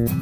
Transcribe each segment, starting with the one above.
Hi,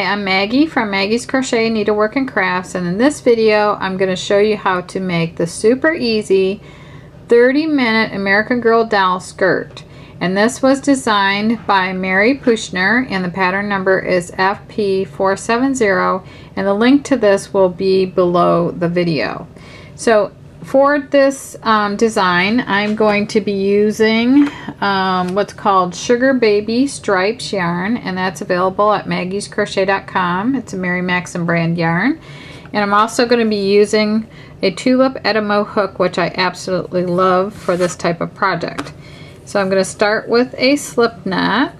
I'm Maggie from Maggie's Crochet, Needlework and Crafts, and in this video I'm going to show you how to make the super easy 30-minute American Girl doll skirt. And this was designed by Mary Pushner, and the pattern number is FP470, and the link to this will be below the video. So for this design, I'm going to be using what's called Sugar Baby Stripes yarn, and that's available at maggiescrochet.com. It's a Mary Maxim brand yarn. And I'm also going to be using a Tulip Etamo hook, which I absolutely love for this type of project. So I'm going to start with a slip knot,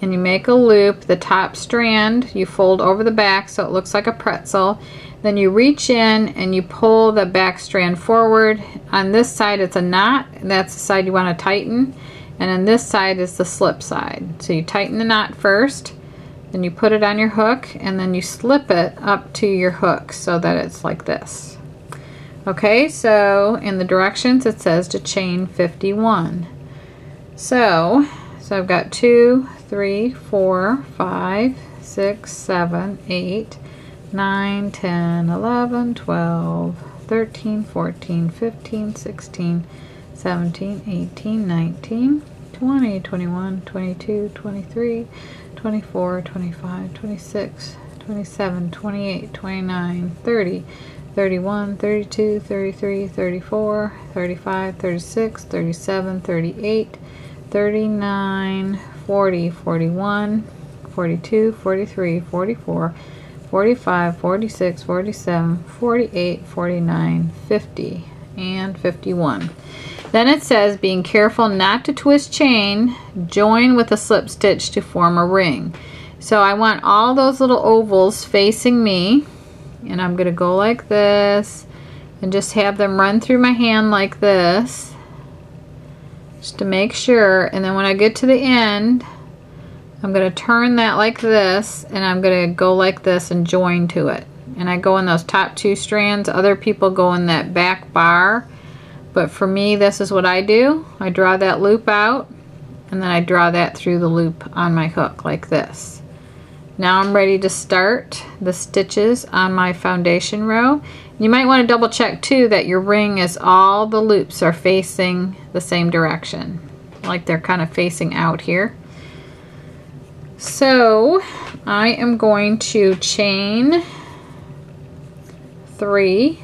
and you make a loop. The top strand you fold over the back so it looks like a pretzel. Then you reach in and you pull the back strand forward. On this side it's a knot, and that's the side you want to tighten, and on this side is the slip side. So you tighten the knot first, then you put it on your hook, and then you slip it up to your hook so that it's like this. Okay, so in the directions it says to chain 51. So I've got 2, 3, 4, 5, 6, 7, 8, 9, 10, 11, 12, 13, 14, 15, 16, 17, 18, 19, 20, 21, 22, 23, 24, 25, 26, 27, 28, 29, 30, 31, 32, 33, 34, 35, 36, 37, 38, 39, 40, 41, 42, 43, 44, 45, 46, 47, 48, 49, 50, and 51. Then it says, being careful not to twist chain, join with a slip stitch to form a ring. So I want all those little ovals facing me, and I'm going to go like this and just have them run through my hand like this, just to make sure. And then when I get to the end, I'm going to turn that like this, and I'm going to go like this and join to it. And I go in those top 2 strands. Other people go in that back bar, but for me this is what I do. I draw that loop out, and then I draw that through the loop on my hook like this. Now I'm ready to start the stitches on my foundation row. You might want to double check too that your ring is, all the loops are facing the same direction, like they're kind of facing out here. So I am going to chain 3,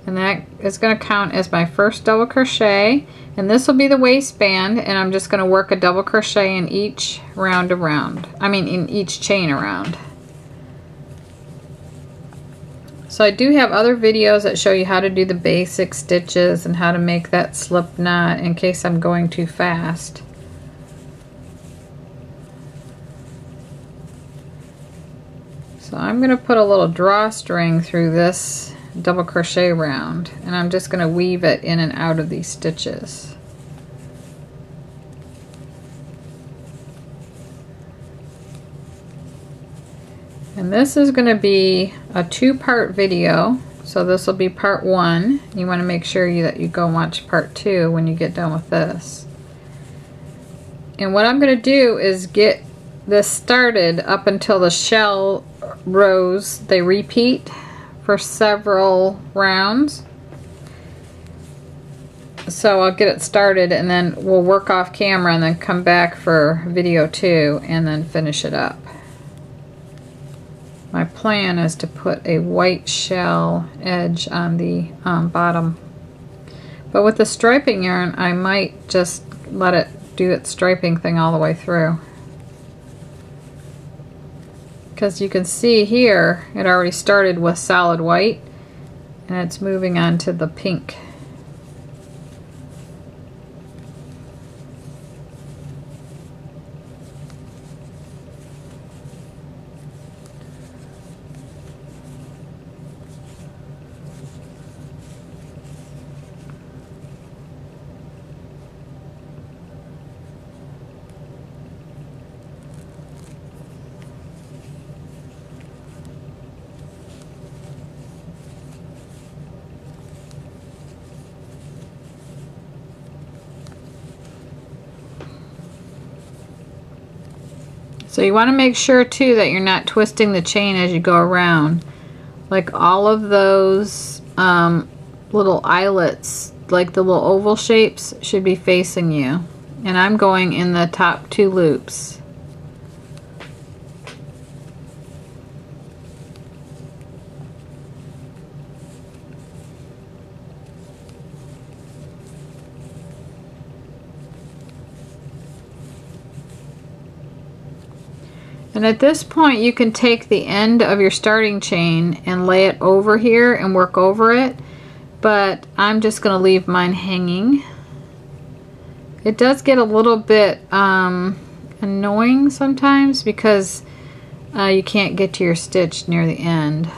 and that is going to count as my first double crochet, and this will be the waistband, and I'm just going to work a double crochet in each round around, in each chain around. So I do have other videos that show you how to do the basic stitches and how to make that slip knot in case I'm going too fast. So I'm going to put a little drawstring through this double crochet round, and I'm just going to weave it in and out of these stitches. And this is going to be a 2-part video, so this will be part 1. You want to make sure that you go and watch part 2 when you get done with this. And what I'm going to do is get this started up until the shell rows, they repeat for several rounds. So I'll get it started, and then we'll work off camera and then come back for video 2 and then finish it up. My plan is to put a white shell edge on the bottom, but with the striping yarn I might just let it do its striping thing all the way through, because you can see here it already started with solid white and it's moving on to the pink. So you want to make sure too that you're not twisting the chain as you go around. Like all of those little eyelets, like the little oval shapes, should be facing you. And I'm going in the top 2 loops. And at this point you can take the end of your starting chain and lay it over here and work over it, but I'm just going to leave mine hanging. It does get a little bit annoying sometimes because you can't get to your stitch near the end.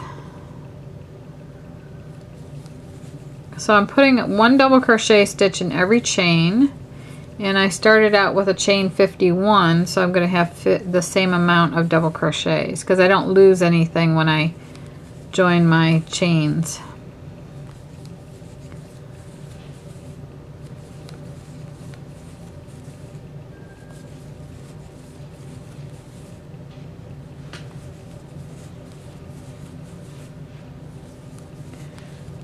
So I'm putting 1 double crochet stitch in every chain. And I started out with a chain 51, so I'm going to have the same amount of double crochets because I don't lose anything when I join my chains.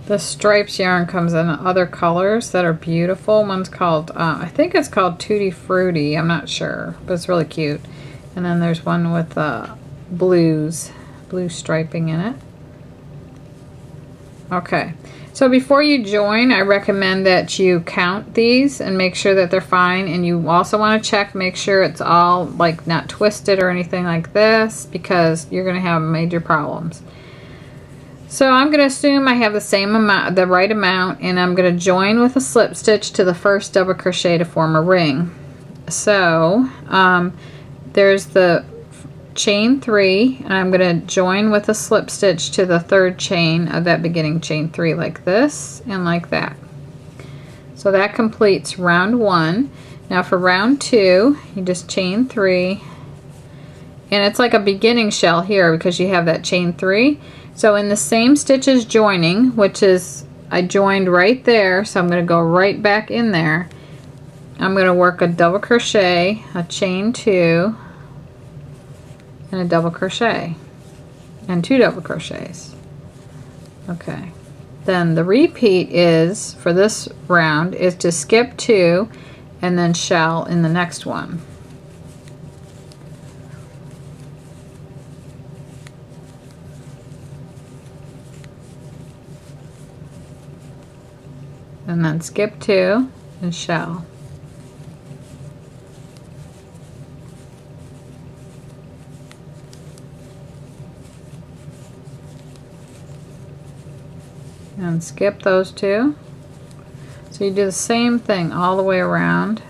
The stripes yarn comes in other colors that are beautiful. One's called, I think it's called Tutti Frutti. I'm not sure, but it's really cute. And then there's one with blue striping in it. Okay, so before you join, I recommend that you count these and make sure that they're fine. And you also want to check, make sure it's all like not twisted or anything like this, because you're going to have major problems. So I'm going to assume I have the same amount, the right amount, and I'm going to join with a slip stitch to the first double crochet to form a ring. So there's the chain 3, and I'm going to join with a slip stitch to the 3rd chain of that beginning chain 3 like this and like that. So that completes round 1. Now for round 2, you just chain 3, and it's like a beginning shell here because you have that chain 3. So in the same stitch as joining, which is, I joined right there, so I'm going to go right back in there. I'm going to work a double crochet, a chain 2, and a double crochet, and 2 double crochets. Okay. Then the repeat is, for this round, is to skip 2 and then shell in the next one. And then skip 2 and shell. And skip those 2. So you do the same thing all the way around.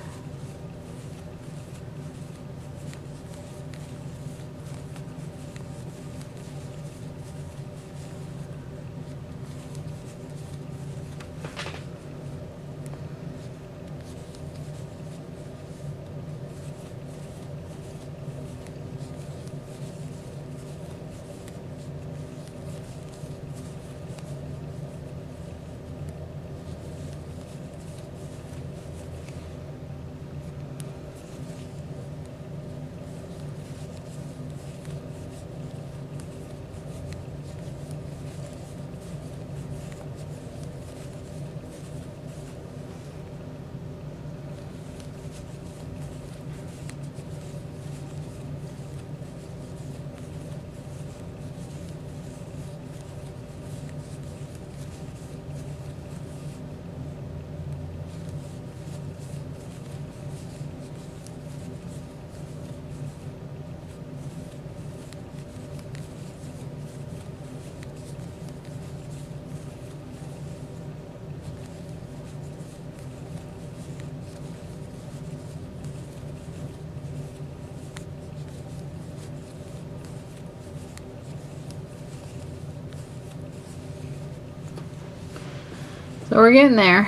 So we're getting there.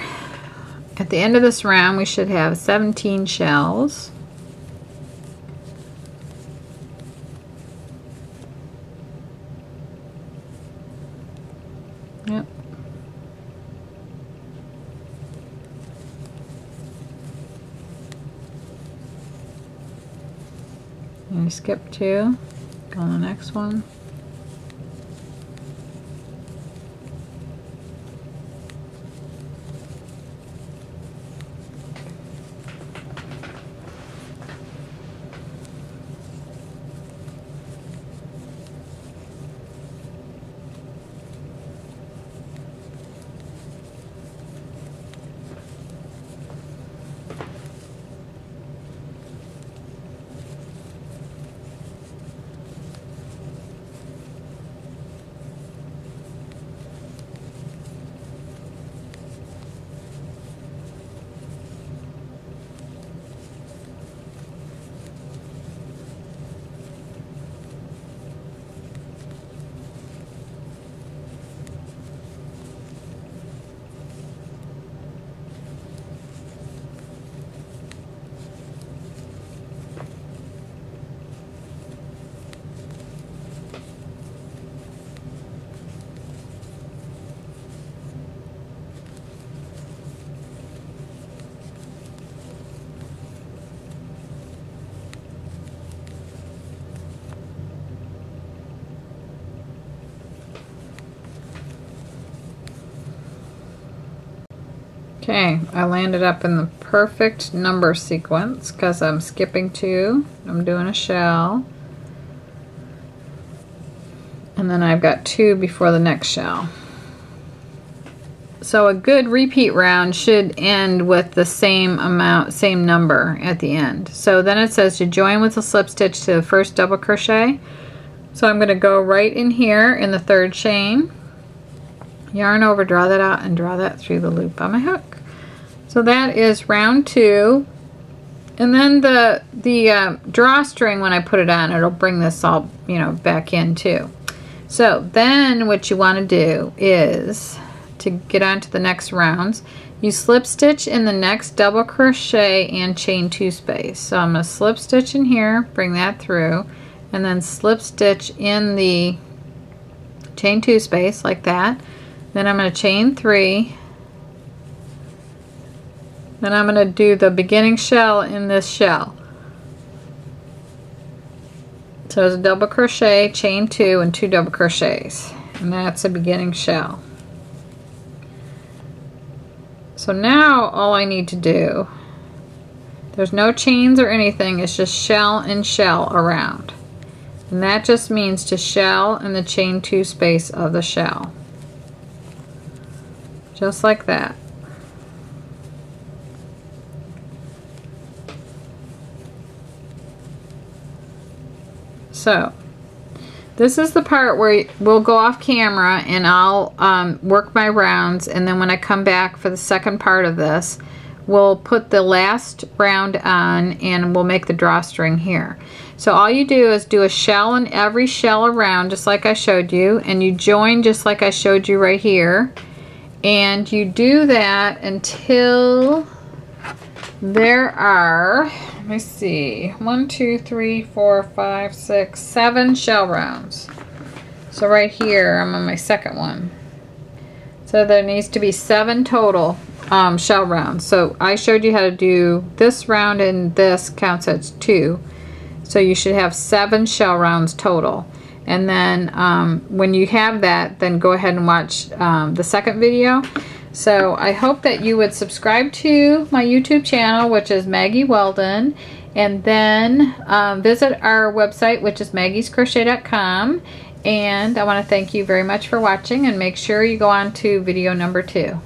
At the end of this round we should have 17 shells. Yep. you skip 2, go on the next one. Okay, I landed up in the perfect number sequence because I'm skipping 2. I'm doing a shell. And then I've got 2 before the next shell. So a good repeat round should end with the same amount, same number at the end. So then it says to join with a slip stitch to the first double crochet. So I'm going to go right in here in the 3rd chain, yarn over, draw that out, and draw that through the loop on my hook. So that is round 2, and then the drawstring, when I put it on, it'll bring this all, you know, back in too. So then what you want to do is to get on to the next rounds, you slip stitch in the next double crochet and chain 2 space. So I'm going to slip stitch in here, bring that through, and then slip stitch in the chain 2 space like that. Then I'm going to chain 3. Then I'm going to do the beginning shell in this shell. So it's a double crochet, chain 2, and 2 double crochets, and that's a beginning shell. So now all I need to do, there's no chains or anything, it's just shell and shell around, and that just means to shell in the chain 2 space of the shell, just like that. So this is the part where we'll go off camera and I'll work my rounds, and then when I come back for the second part of this, we'll put the last round on and we'll make the drawstring here. So all you do is do a shell in every shell around, just like I showed you, and you join just like I showed you right here, and you do that until there are, let me see, 1, 2, 3, 4, 5, 6, 7 shell rounds. So right here I'm on my second one. So there needs to be 7 total shell rounds. So I showed you how to do this round, and this counts as 2. So you should have 7 shell rounds total. And then when you have that, then go ahead and watch the second video. So I hope that you would subscribe to my YouTube channel, which is Maggie Weldon, and then visit our website, which is maggiescrochet.com. And I want to thank you very much for watching, and make sure you go on to video number 2.